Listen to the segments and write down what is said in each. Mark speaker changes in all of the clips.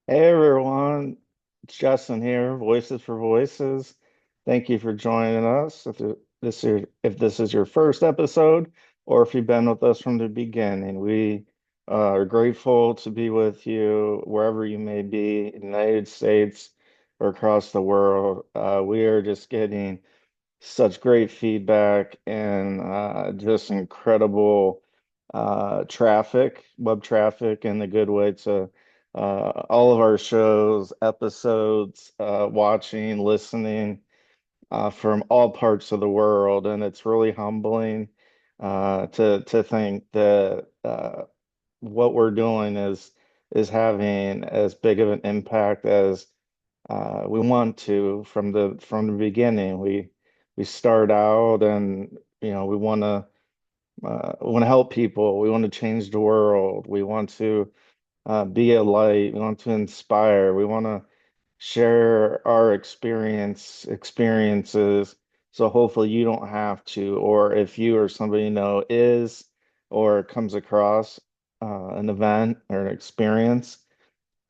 Speaker 1: Hey everyone, it's Justin here, Voices for Voices. Thank you for joining us. If this is your first episode, or if you've been with us from the beginning, we are grateful to be with you wherever you may be, United States or across the world. We are just getting such great feedback and just incredible web traffic in a good way to all of our shows, episodes, watching, listening from all parts of the world. And it's really humbling to think that what we're doing is having as big of an impact as we want to from the beginning. We start out and we want to help people. We want to change the world. We want to be a light. We want to inspire. We want to share our experiences. So hopefully you don't have to, or if you or somebody you know is or comes across an event or an experience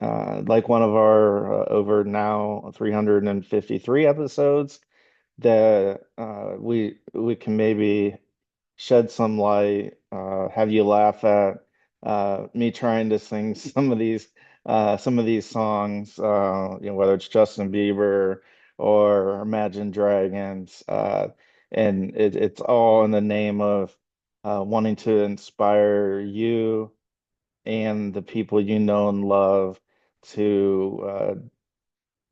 Speaker 1: like one of our over now 353 episodes that we can maybe shed some light, have you laugh at me trying to sing some of these songs, whether it's Justin Bieber or Imagine Dragons, and it's all in the name of wanting to inspire you and the people you know and love to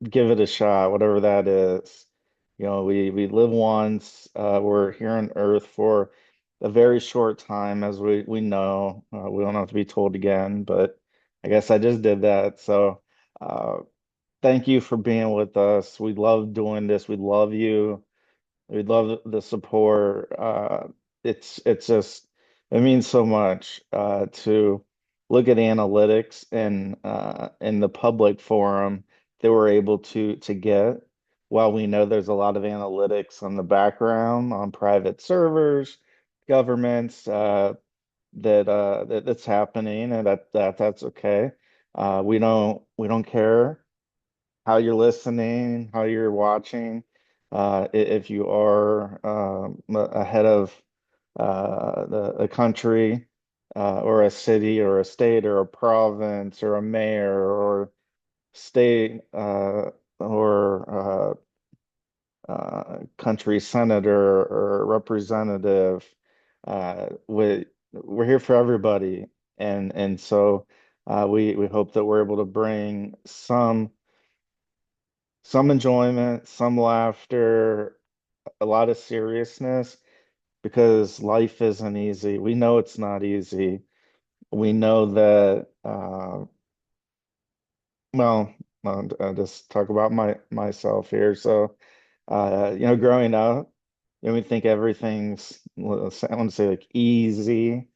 Speaker 1: give it a shot, whatever that is. We live once. We're here on Earth for a very short time, as we know. We don't have to be told again, but I guess I just did that. So, uh, thank you for being with us. We love doing this. We love you. We love the support. It's just it means so much to look at analytics and in the public forum that we're able to get. While we know there's a lot of analytics on the background on private servers, governments that's happening, and that's okay. We don't care how you're listening, how you're watching. If you are ahead of a country or a city or a state or a province or a mayor or state or country senator or representative, we're here for everybody, and so we hope that we're able to bring some enjoyment, some laughter, a lot of seriousness because life isn't easy. We know it's not easy. We know that, well, I'll just talk about myself here. So, growing up, we think everything's, well, I want to say like easy,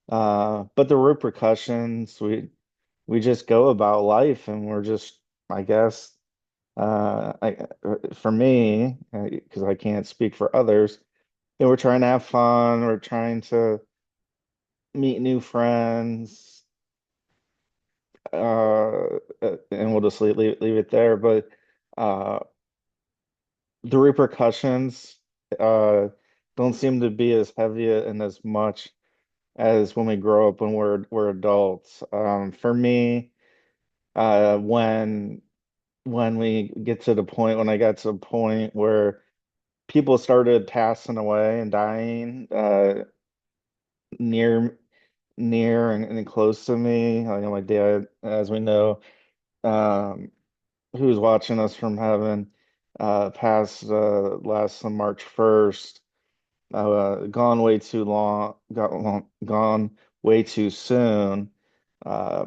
Speaker 1: but the repercussions, we just go about life and we're just, I guess, for me, because I can't speak for others, we're trying to have fun. We're trying to meet new friends, and we'll just leave it there. But uh, the repercussions uh, don't seem to be as heavy and as much as when we grow up when we're adults. For me, when we get to the point when I got to the point where people started passing away and dying near and close to me. My dad, as we know, um, who's watching us from heaven, passed last on March 1st. Gone way too long, gone way too soon. Uh,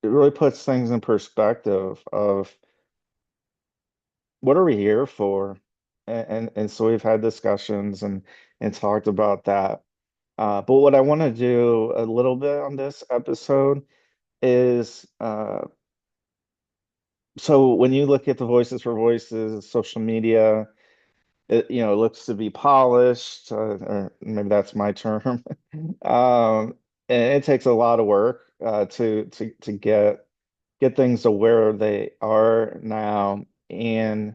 Speaker 1: it really puts things in perspective of what are we here for? And so we've had discussions and talked about that. But what I want to do a little bit on this episode is so when you look at the Voices for Voices, social media, it looks to be polished, or maybe that's my term. And it takes a lot of work to get get things to where they are now. And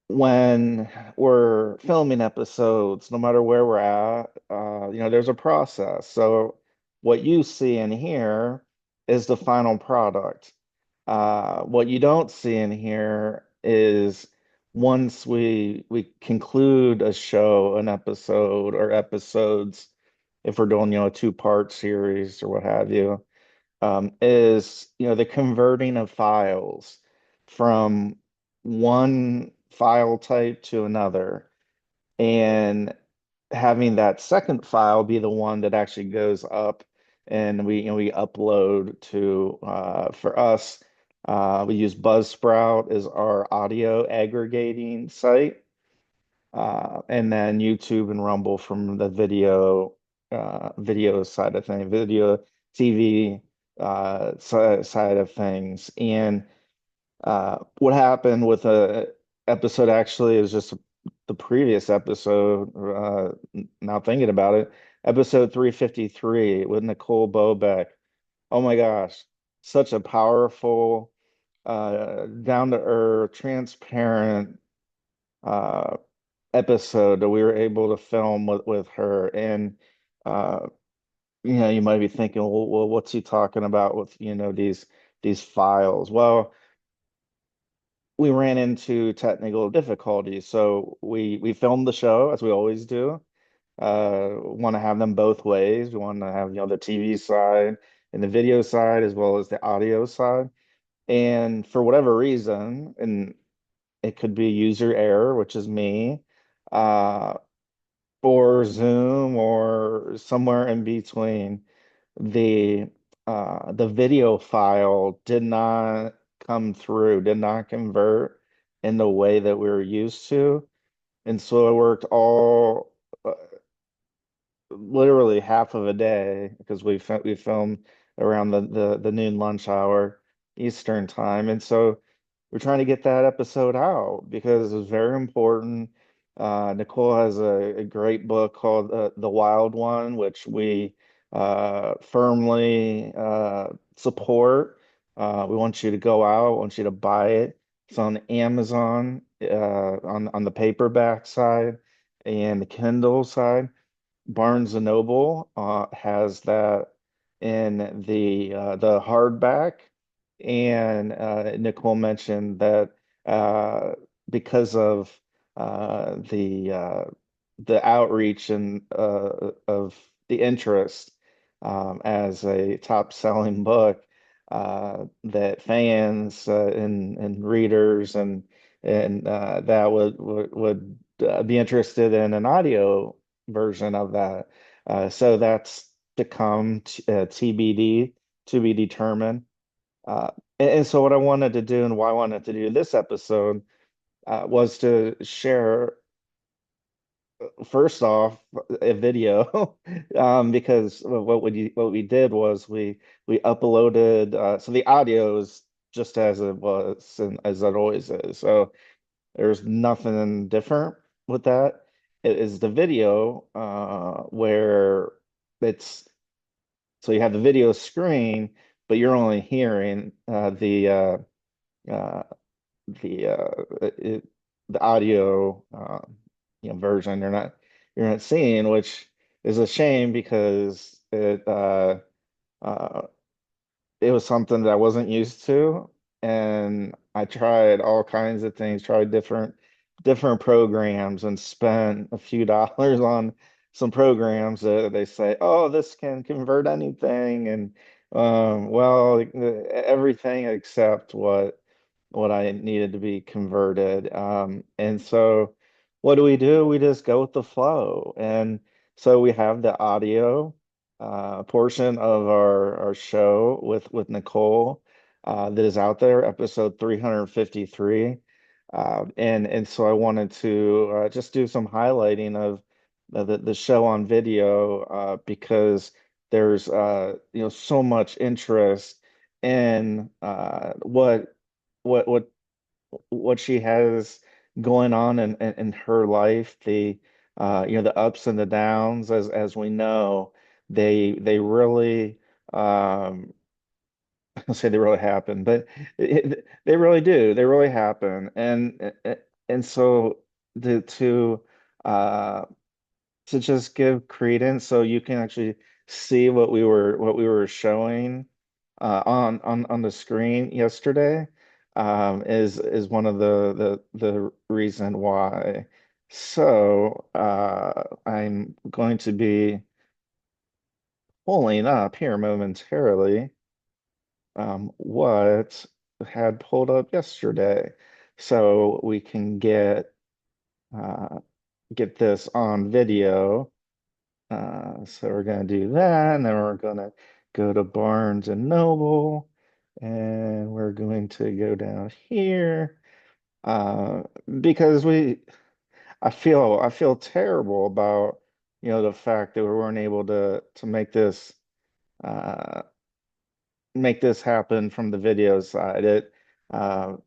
Speaker 1: when we're filming episodes, no matter where we're at, there's a process. So what you see and hear is the final product. What you don't see in here is once we conclude a show, an episode or episodes, if we're doing, a two-part series or what have you, is the converting of files from one file type to another, and having that second file be the one that actually goes up and we upload to for us, we use Buzzsprout as our audio aggregating site, and then YouTube and Rumble from the video side of things, video TV side of things. And what happened with a episode actually is just the previous episode, now thinking about it, episode 353 with Nicole Bobek. Oh my gosh, such a powerful, down to earth, transparent uh, episode that we were able to film with her. And uh, you might be thinking, well, what's he talking about with, these files? Well, we ran into technical difficulties. So we filmed the show as we always do. Want to have them both ways. We want to have, the TV side and the video side as well as the audio side. And for whatever reason, and it could be user error, which is me, uh, or Zoom or somewhere in between, the the video file did not come through, did not convert in the way that we were used to. And so I worked all literally half of a day because we filmed around the noon lunch hour Eastern time, and so we're trying to get that episode out because it was very important. Nicole has a great book called The Wild One, which we firmly support. We want you to go out, want you to buy it. It's on Amazon, on the paperback side and the Kindle side. Barnes and Noble has that in the hardback, and Nicole mentioned that uh, because of the outreach and of the interest, as a top-selling book, that fans and readers and that would be interested in an audio version of that. So that's to come, TBD, to be determined. Uh, and so what I wanted to do and why I wanted to do this episode was to share, first off, a video, because what we did was we uploaded, so the audio is just as it was and as it always is. So there's nothing different with that. It is the video, where it's so you have the video screen, but you're only hearing uh, the the audio, version. You're not seeing, which is a shame because uh, it was something that I wasn't used to, and I tried all kinds of things, tried different programs, and spent a few dollars on some programs that they say, oh, this can convert anything, and well, everything except what I needed to be converted. And so what do? We just go with the flow. And so we have the audio portion of our show with Nicole, that is out there, episode 353. And so I wanted to just do some highlighting of the show on video, because there's so much interest in what what what she has going on in her life, the ups and the downs, as we know, they really um I'll say they really happen, but they really do. They really happen, and so to uh to just give credence so you can actually see what we were showing on the screen yesterday is one of the reason why. So I'm going to be pulling up here momentarily what had pulled up yesterday so we can uh, get this on video. So we're going to do that, and then we're going to go to Barnes and Noble, and we're going to go down here uh, because I feel terrible about the fact that we weren't able to uh, make this happen from the video side. Uh,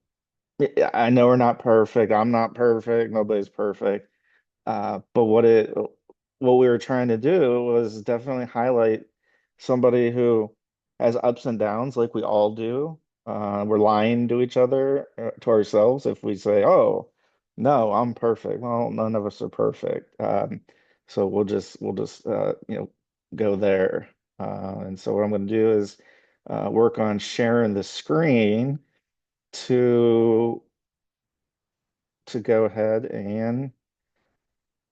Speaker 1: I know we're not perfect. I'm not perfect. Nobody's perfect. But what we were trying to do was definitely highlight somebody who has ups and downs, like we all do. We're lying to each other, to ourselves, if we say, "Oh, no, I'm perfect." Well, none of us are perfect. So we'll just go there. And so what I'm going to do is work on sharing the screen to go ahead and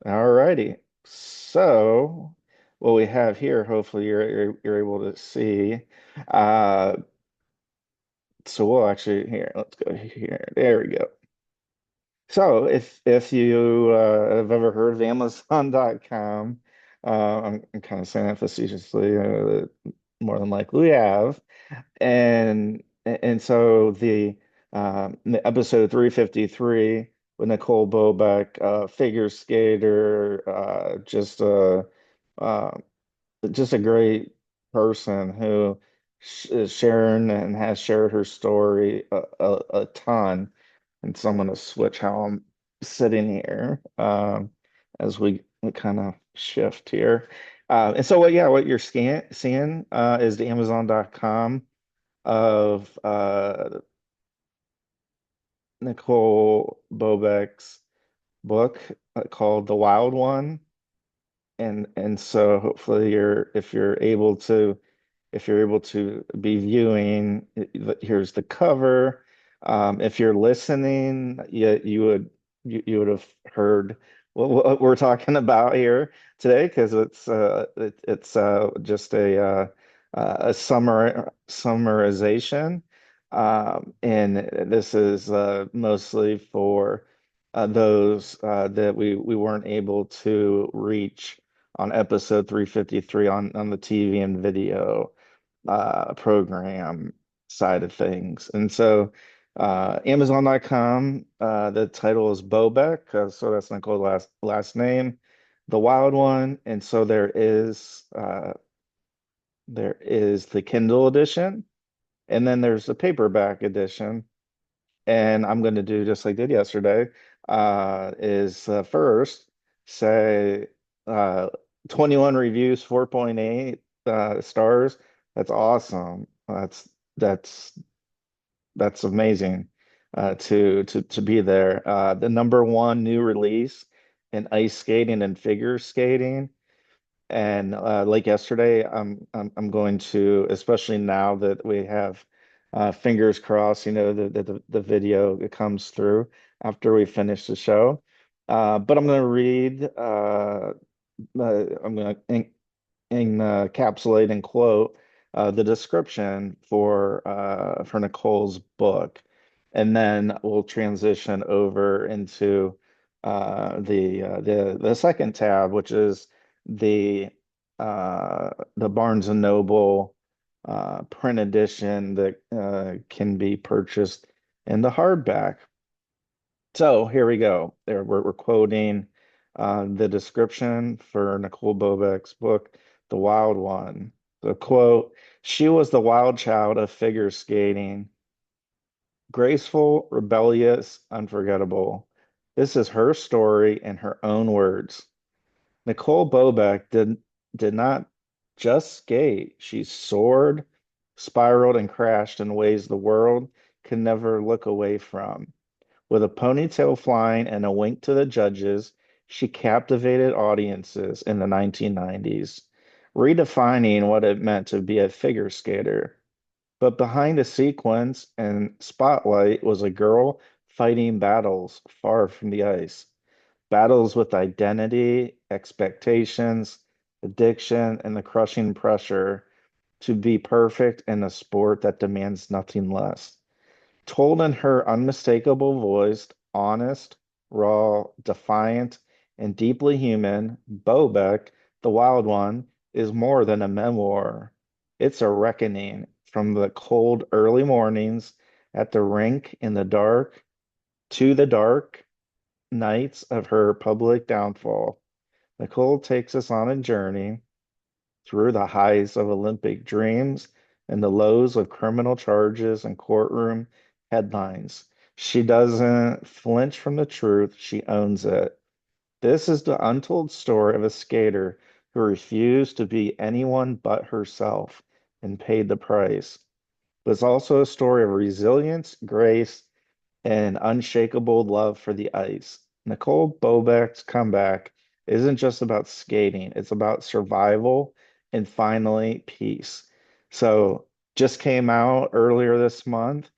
Speaker 1: all righty. So what we have here, hopefully you're able to see. Uh, so we'll actually here. Let's go here. There we go. So if you have ever heard of Amazon.com, I'm kind of saying that facetiously, more than likely we have. And so the episode 353 with Nicole Bobek, figure skater, uh, just a great person who sh is sharing and has shared her story a ton. And so I'm going to switch how I'm sitting here as we kind of shift here. And so what you're seeing is the Amazon.com of Nicole Bobek's book called The Wild One. And so hopefully if you're able to be viewing, here's the cover. If you're listening, you would have heard what we're talking about here today because it's just a summarization, and this is mostly for those that we weren't able to reach on episode 353 on the TV and video program side of things. And so Amazon.com, the title is Bobek, so that's Nicole's last name, the wild one. And so there is the Kindle edition, and then there's the paperback edition. And I'm going to do just like I did yesterday, is first say uh, 21 reviews, 4.8 stars. That's awesome. That's that's amazing to be there. The number one new release in ice skating and figure skating. And like yesterday, I'm going to, especially now that we have fingers crossed, the video that comes through after we finish the show. But I'm going to read. I'm going to encapsulate and quote the description for Nicole's book, and then we'll transition over into the second tab, which is the the Barnes and Noble print edition that can be purchased in the hardback. So here we go. There we're quoting the description for Nicole Bobek's book, The Wild One. The quote, she was the wild child of figure skating, graceful, rebellious, unforgettable. This is her story in her own words. Nicole Bobek did not just skate. She soared, spiraled and crashed in ways the world could never look away from. With a ponytail flying and a wink to the judges, she captivated audiences in the 1990s, redefining what it meant to be a figure skater. But behind the sequence and spotlight was a girl fighting battles far from the ice. Battles with identity, expectations, addiction, and the crushing pressure to be perfect in a sport that demands nothing less. Told in her unmistakable voice, honest, raw, defiant, and deeply human, Bobek, the Wild One, is more than a memoir. It's a reckoning from the cold early mornings at the rink in the dark to the dark nights of her public downfall. Nicole takes us on a journey through the highs of Olympic dreams and the lows of criminal charges and courtroom headlines. She doesn't flinch from the truth, she owns it. This is the untold story of a skater who refused to be anyone but herself and paid the price. But it's also a story of resilience, grace, and unshakable love for the ice. Nicole Bobek's comeback isn't just about skating, it's about survival and finally peace. So, just came out earlier this month.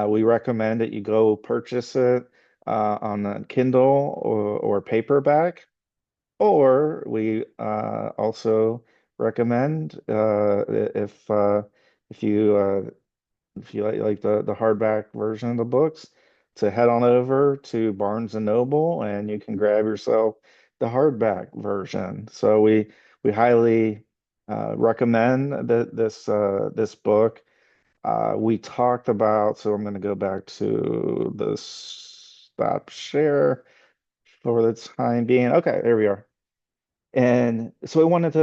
Speaker 1: We recommend that you go purchase it on a Kindle or paperback, or we also recommend if you if you like the hardback version of the books, to head on over to Barnes and Noble and you can grab yourself the hardback version. So we highly recommend that this book. We talked about, so I'm going to go back to the stop share for the time being. Okay, there we are. And so I wanted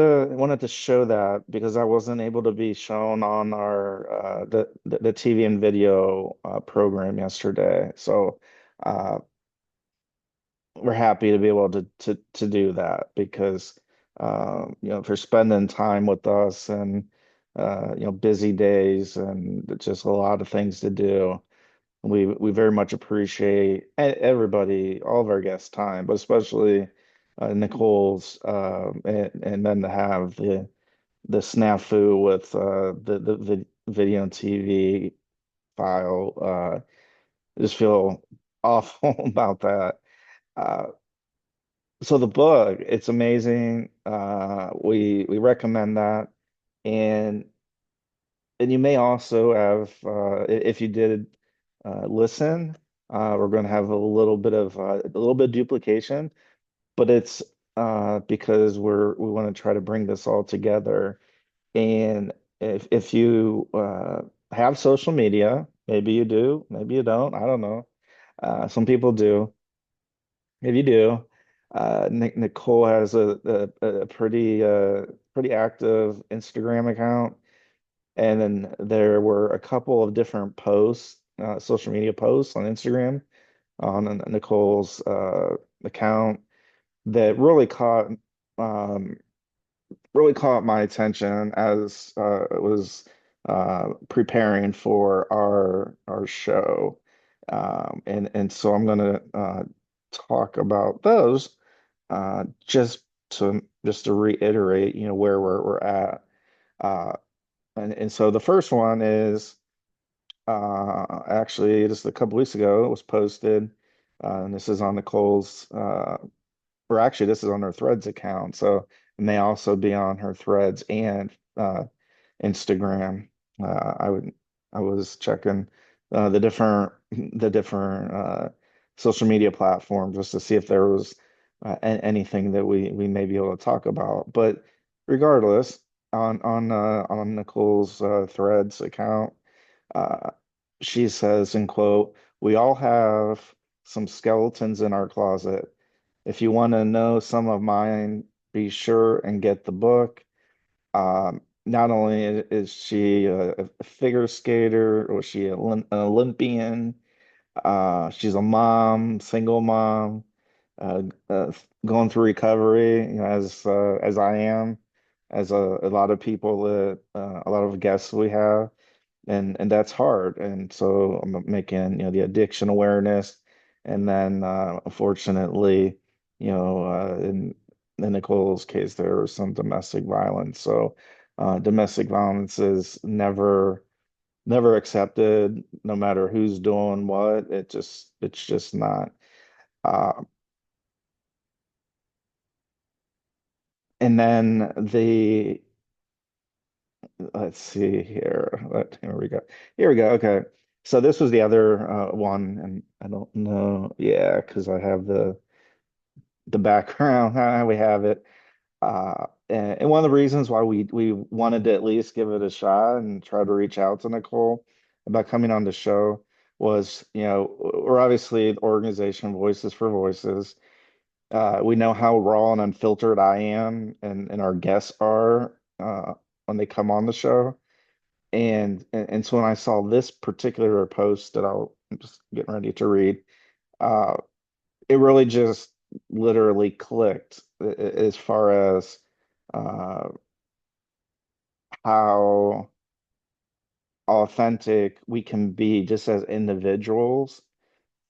Speaker 1: to show that because I wasn't able to be shown on our the TV and video program yesterday. So uh, we're happy to be able to do that because for spending time with us and busy days and just a lot of things to do. We very much appreciate everybody, all of our guests' time, but especially Nicole's, and then to have the snafu with the video and TV file. I just feel awful about that. Uh, so the book, it's amazing. We recommend that, and you may also have, if you did listen, we're going to have a little bit of duplication, but it's because we want to try to bring this all together. And if you have social media, maybe you do, maybe you don't, I don't know. Some people do. If you do, Nicole has a pretty active Instagram account. And then there were a couple of different posts, social media posts on Instagram on Nicole's account that um, really caught my attention as it was preparing for our show. And so I'm going to talk about those just to reiterate, where we're at. Uh, and so the first one is actually just a couple weeks ago, it was posted, and this is on Nicole's, or actually this is on her Threads account, so it may also be on her Threads and Instagram. I would I was checking the different social media platforms just to see if there was anything that we may be able to talk about. But regardless, on Nicole's Threads account, uh, she says, in quote, "We all have some skeletons in our closet. If you want to know some of mine, be sure and get the book." Not only is she a figure skater, or she an Olympian, she's a mom, single mom, uh, uh, going through recovery, as I am. as a lot of people that a lot of guests we have, and that's hard. And so I'm making, the addiction awareness, and then unfortunately, in Nicole's case, there was some domestic violence. So domestic violence is never accepted, no matter who's doing what. It's just not. Uh, and then the let's see here. Here we go. Here we go. Okay. So this was the other one, and I don't know. Yeah, because I have the background. We have it. And one of the reasons why we wanted to at least give it a shot and try to reach out to Nicole about coming on the show was, we're obviously the organization Voices for Voices. We know how raw and unfiltered I am, and our guests are when they come on the show. And so when I saw this particular post that I'm just getting ready to read, uh, it really just literally clicked as far as uh, how authentic we can be just as individuals,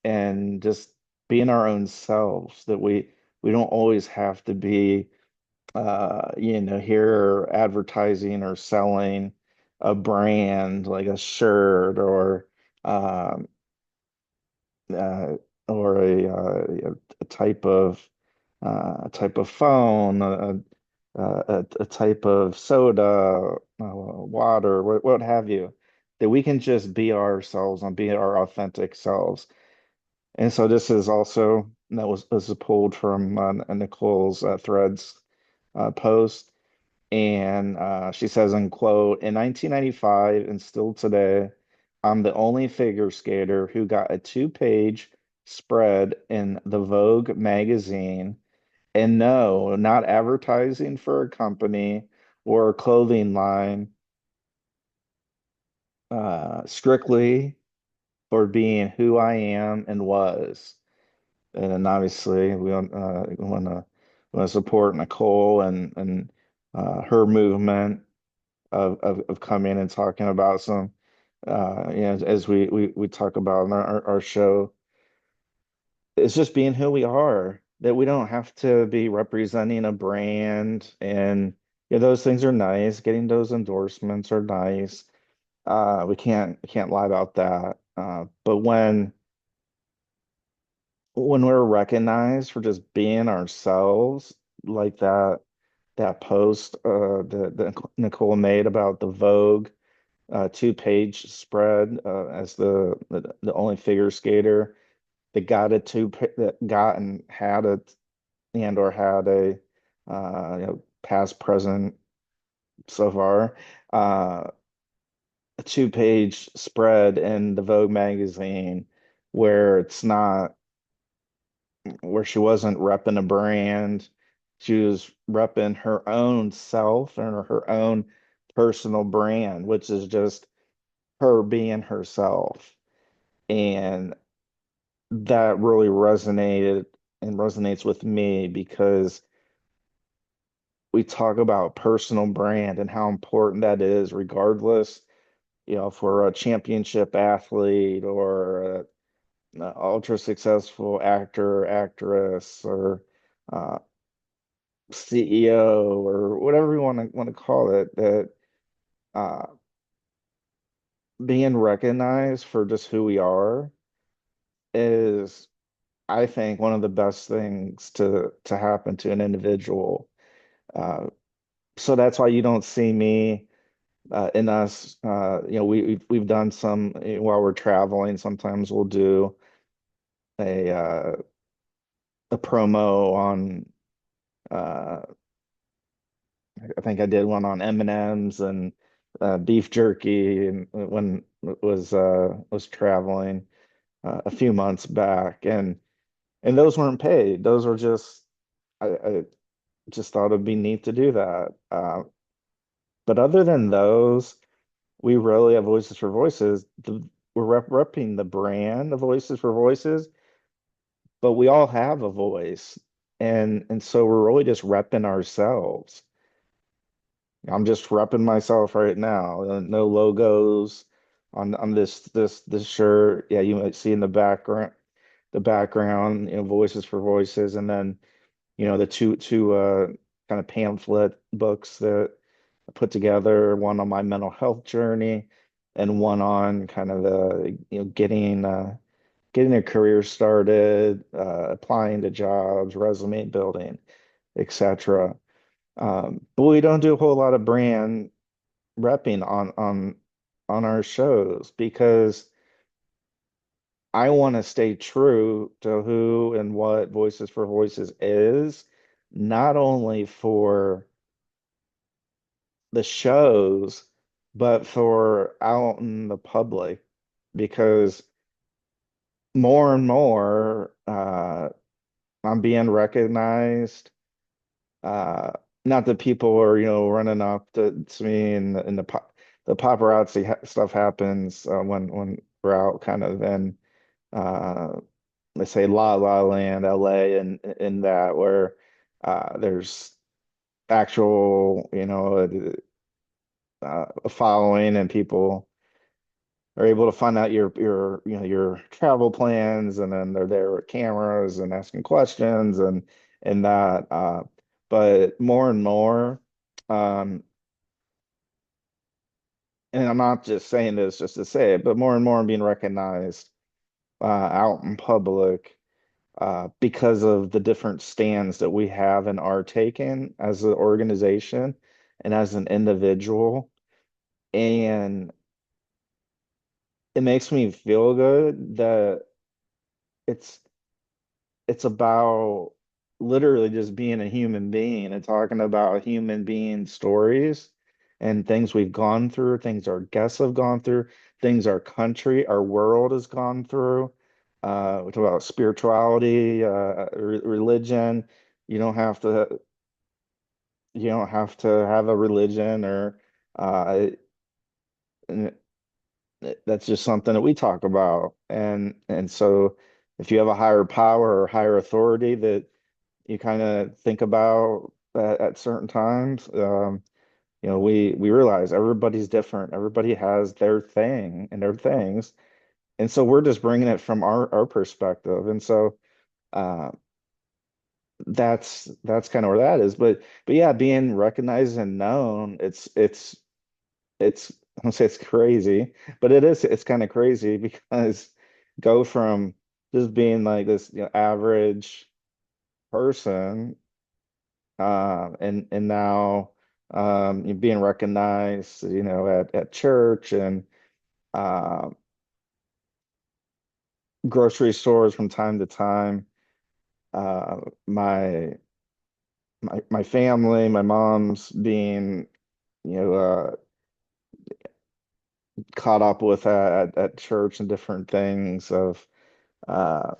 Speaker 1: and just being our own selves, that we don't always have to be here advertising or selling a brand like a shirt, um, uh, or a type of phone, a type of soda, water, what have you, that we can just be ourselves and be our authentic selves. And so this is also that was pulled from Nicole's Threads post. And she says, in quote, in 1995 and still today, I'm the only figure skater who got a two-page spread in the Vogue magazine. And no, not advertising for a company or a clothing line, strictly for being who I am and was. And then obviously we want to support Nicole and her movement of coming and talking about some as we talk about in our show, it's just being who we are, that we don't have to be representing a brand. And those things are nice, getting those endorsements are nice. We can't lie about that. But when we're recognized for just being ourselves, like that post that Nicole made about the Vogue two-page spread, as the only figure skater that got it that got and had it, and or had a past, present, so far, a two-page spread in the Vogue magazine, where it's not where she wasn't repping a brand. She was repping her own self and her own personal brand, which is just her being herself. And that really resonated and resonates with me, because we talk about personal brand and how important that is, regardless, if we're a championship athlete or an ultra successful actor, actress, or uh, CEO, or whatever you want to call it, that uh, being recognized for just who we are is, I think, one of the best things to happen to an individual. Uh, so that's why you don't see me in us. We've done some while we're traveling. Sometimes we'll do a uh, a promo on. Uh, I think I did one on M&Ms and beef jerky, and when it was traveling a few months back, and those weren't paid. Those were just, I just thought it'd be neat to do that. But other than those, we really have Voices for Voices. We're repping the brand of Voices for Voices, but we all have a voice, and so we're really just repping ourselves. I'm just repping myself right now. No logos on this shirt. Yeah, you might see in the background, voices for voices, and then the two kind of pamphlet books that I put together, one on my mental health journey and one on kind of the getting a career started, applying to jobs, resume building, etc. But we don't do a whole lot of brand repping on our shows because I want to stay true to who and what Voices for Voices is, not only for the shows, but for out in the public, because more and more I'm being recognized. Uh, Not that people are, running up to me and the paparazzi stuff happens when we're out kind of in uh, let's say La La Land, LA, and in that where there's actual, a following and people are able to find out your travel plans, and then they're there with cameras and asking questions and that. But more and more, um, and I'm not just saying this just to say it, but more and more I'm being recognized out in public because of the different stands that we have and are taking as an organization and as an individual. And it makes me feel good that it's it's about literally just being a human being and talking about human being stories and things we've gone through, things our guests have gone through, things our country, our world has gone through. We talk about spirituality, religion. You don't have to, you don't have to have a religion or and that's just something that we talk about. And so if you have a higher power or higher authority that you kind of think about at certain times. We realize everybody's different. Everybody has their thing and their things, and so we're just bringing it from our perspective. And so uh, that's kind of where that is. But yeah, being recognized and known, it's I don't say it's crazy, but it is. It's kind of crazy because go from just being like this, average person and now you're being recognized, at church and uh, grocery stores from time to time. Uh, my my family, my mom's being, you know, uh, caught up with at church and different things of uh,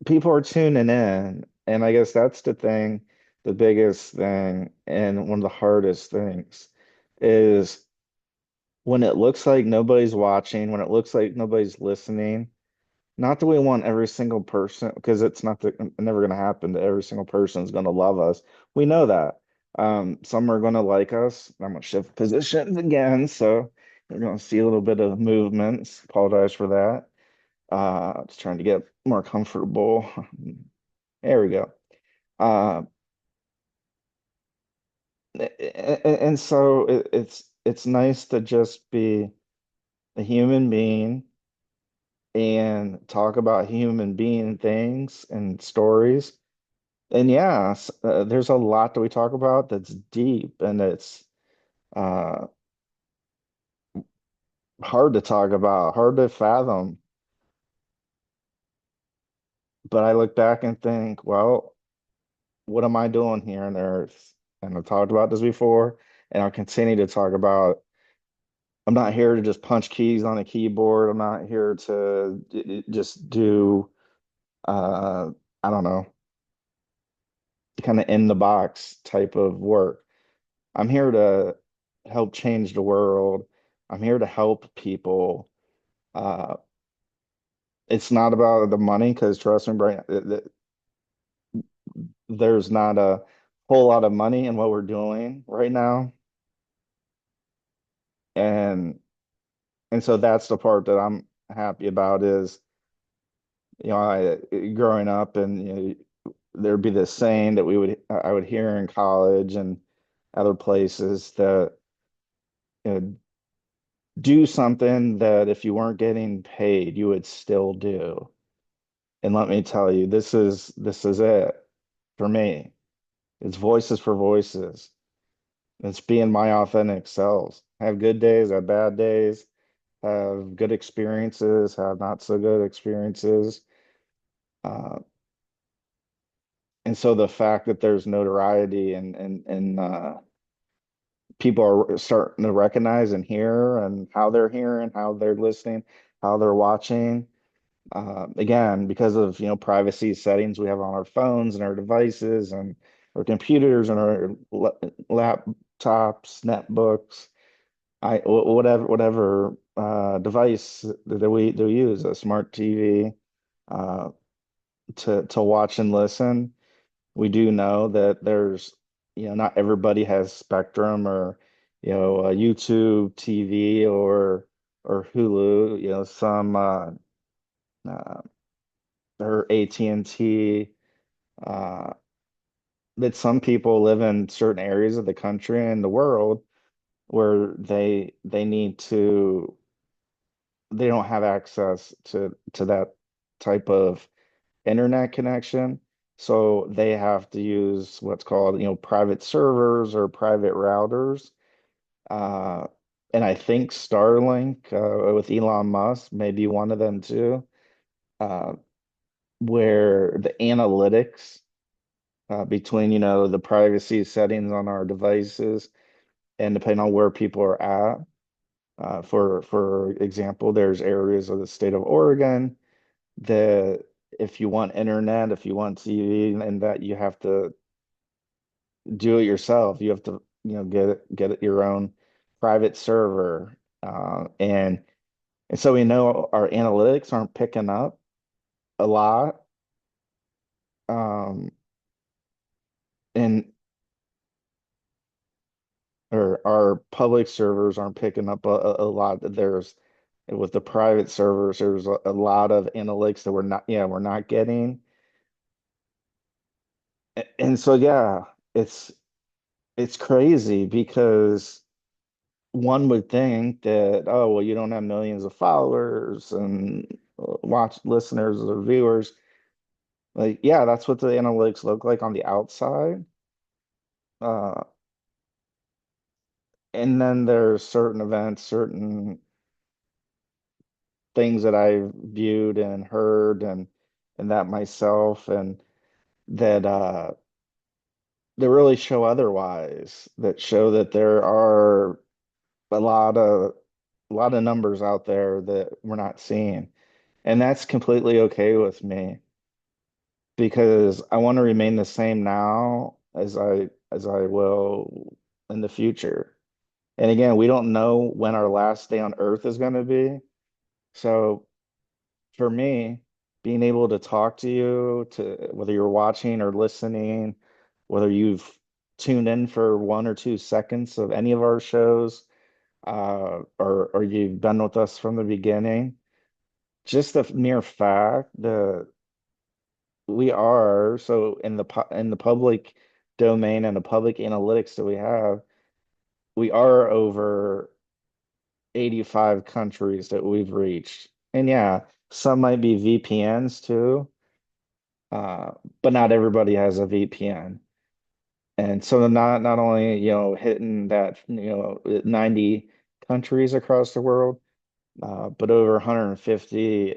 Speaker 1: people are tuning in, and I guess that's the thing, the biggest thing, and one of the hardest things is when it looks like nobody's watching, when it looks like nobody's listening, not that we want every single person, because it's not never going to happen that every single person is going to love us. We know that. Some are going to like us. I'm going to shift positions again, so we're going to see a little bit of movements. Apologize for that. Just trying to get more comfortable. There we go. Uh, and so it's nice to just be a human being and talk about human being things and stories. And yeah, there's a lot that we talk about that's deep and it's uh, hard to talk about, hard to fathom. But I look back and think, well, what am I doing here on Earth? And I've talked about this before, and I'll continue to talk about. I'm not here to just punch keys on a keyboard. I'm not here to just do, uh, I don't know, kind of in the box type of work. I'm here to help change the world. I'm here to help people. Uh, it's not about the money because trust me, Brian, there's not a whole lot of money in what we're doing right now. And and so that's the part that I'm happy about is, growing up and there'd be this saying that I would hear in college and other places that you know, do something that if you weren't getting paid, you would still do. And let me tell you, this is it for me. It's voices for voices. It's being my authentic selves. Have good days, have bad days, have good experiences, have not so good experiences. Uh, and so the fact that there's notoriety and people are starting to recognize and hear and how they're hearing, how they're listening, how they're watching. Again, because of privacy settings we have on our phones and our devices and our computers and our laptops, netbooks, whatever device that we use, a smart TV, uh, to watch and listen. We do know that there's not everybody has Spectrum or YouTube TV or Hulu. Some uh, or AT&T. Uh, that some people live in certain areas of the country and the world where they don't have access to that type of internet connection. So they have to use what's called, private servers or private routers. Uh, and I think Starlink, with Elon Musk, may be one of them too, uh, where the analytics between, the privacy settings on our devices and depending on where people are at. For example, there's areas of the state of Oregon that if you want internet, if you want TV, and that you have to do it yourself. You have to, get your own private server. And so we know our analytics aren't picking up a lot. Um, and or our public servers aren't picking up a lot. There's with the private servers, there's a lot of analytics that we're not getting. And so yeah, it's it's crazy because one would think that, oh, well, you don't have millions of followers and watch listeners or viewers. Like, yeah, that's what the analytics look like on the outside. Uh, and then there's certain events, certain things that I've viewed and heard and that myself and that really show otherwise, that show that there are a lot of numbers out there that we're not seeing. And that's completely okay with me because I want to remain the same now as I will in the future. And again, we don't know when our last day on earth is going to be. So for me, being able to talk to you, to whether you're watching or listening, whether you've tuned in for 1 or 2 seconds of any of our shows, or you've been with us from the beginning, just the mere fact that we are so in the public domain and the public analytics that we are over 85 countries that we've reached. And yeah, some might be VPNs too, uh, but not everybody has a VPN. And so not only, hitting that, 90 countries across the world, but over 150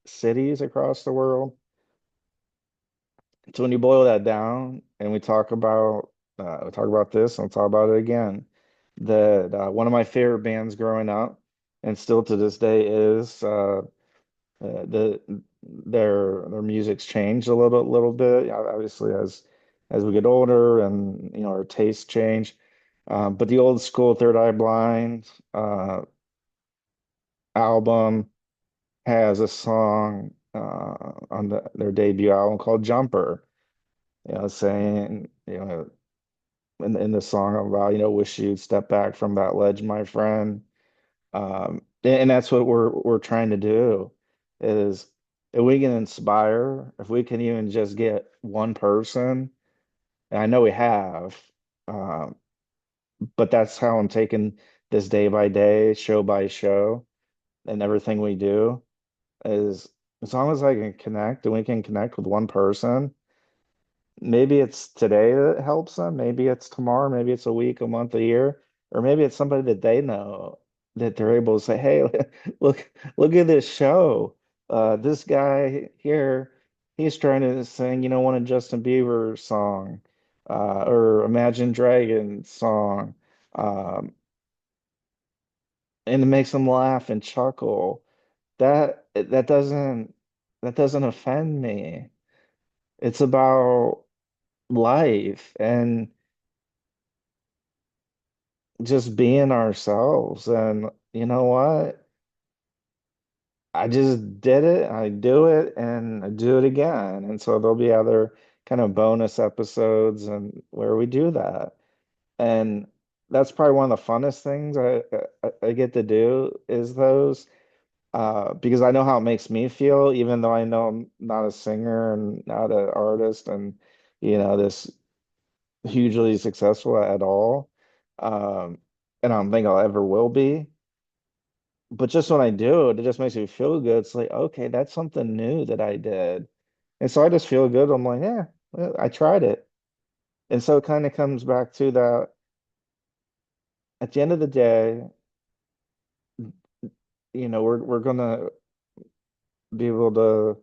Speaker 1: cities across the world. So when you boil that down and we talk about this and we'll talk about it again, that one of my favorite bands growing up and still to this day is the their music's changed a little bit, obviously as we get older and our tastes change. But the old school Third Eye Blind album has a song on their debut album called Jumper, saying, in the song about, wish you'd step back from that ledge, my friend. And that's what we're trying to do is if we can inspire, if we can even just get one person, and I know we have, um, but that's how I'm taking this day by day, show by show, and everything we do is as long as I can connect and we can connect with one person. Maybe it's today that helps them. Maybe it's tomorrow. Maybe it's a week, a month, a year, or maybe it's somebody that they know that they're able to say, "Hey, look at this show. This guy here, he's trying to sing, one of Justin Bieber's song, or Imagine Dragons song, um, and it makes them laugh and chuckle. That doesn't offend me. It's about life and just being ourselves. And you know what? I just did it, I do it, and I do it again. And so there'll be other kind of bonus episodes and where we do that. And that's probably one of the funnest things I get to do is those because I know how it makes me feel, even though I know I'm not a singer and not an artist and this hugely successful at all. Um, and I don't think I'll ever will be. But just when I do it, it just makes me feel good. It's like, okay, that's something new that I did. And so I just feel good. I'm like, yeah, well, I tried it. And so it kind of comes back to that at the end of the day, we're gonna be able to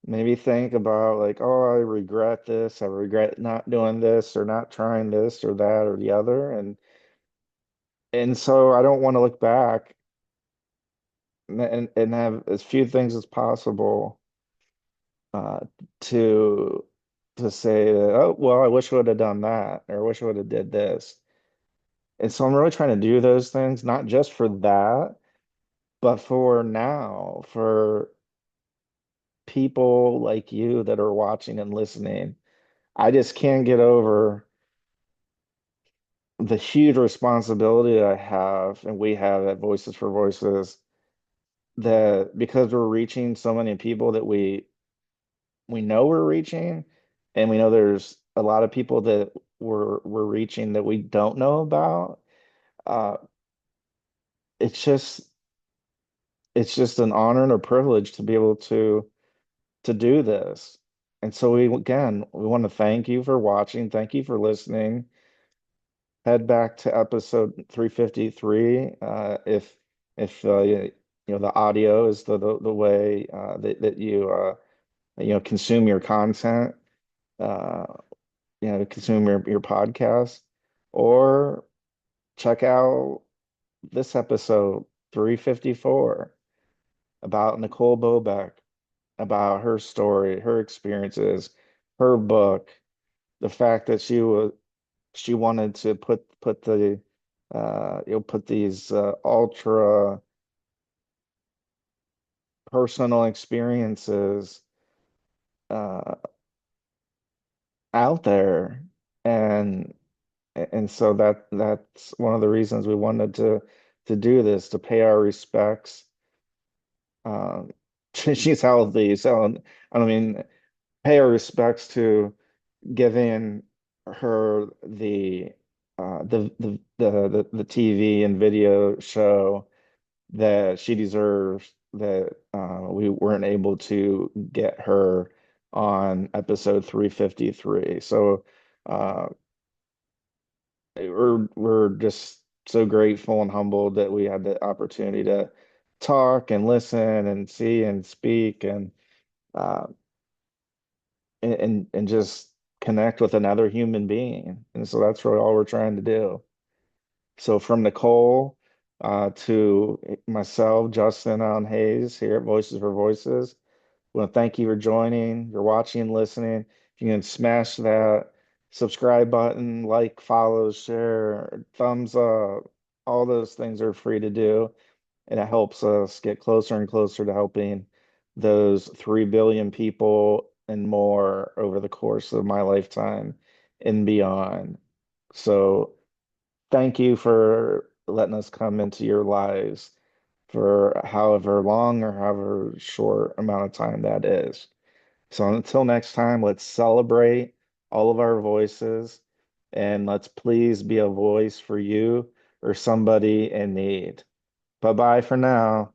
Speaker 1: maybe think about like, oh, I regret this, I regret not doing this or not trying this or that or the other. And so I don't want to look back and have as few things as possible uh, to say that, oh, well, I wish I would have done that, or I wish I would have did this. And so I'm really trying to do those things, not just for that, but for now, for people like you that are watching and listening. I just can't get over the huge responsibility I have and we have at Voices for Voices that because we're reaching so many people that we know we're reaching, and we know there's a lot of people that we're reaching that we don't know about. Uh, it's just it's just an honor and a privilege to be able to do this. And so we want to thank you for watching. Thank you for listening. Head back to episode 353 if the audio is the way that you consume your content. Uh, consume your podcast, or check out this episode 354 about Nicole Bobek, about her story, her experiences, her book, the fact that she wanted to put put these ultra personal experiences uh, out there. And so that's one of the reasons we wanted to do this, to pay our respects. Um, she's healthy, so I don't mean pay our respects to giving her the TV and video show that she deserves, that we weren't able to get her on episode 353. So uh, we're just so grateful and humbled that we had the opportunity to talk and listen and see and speak uh, and just connect with another human being. And so that's really all we're trying to do. So from Nicole to myself, Justin Allen Hayes here at Voices for Voices, I want to thank you for joining, you're watching and listening. If you can smash that subscribe button, like, follow, share, thumbs up, all those things are free to do. And it helps us get closer and closer to helping those 3 billion people and more over the course of my lifetime and beyond. So thank you for letting us come into your lives for however long or however short amount of time that is. So until next time, let's celebrate all of our voices and let's please be a voice for you or somebody in need. Bye bye for now.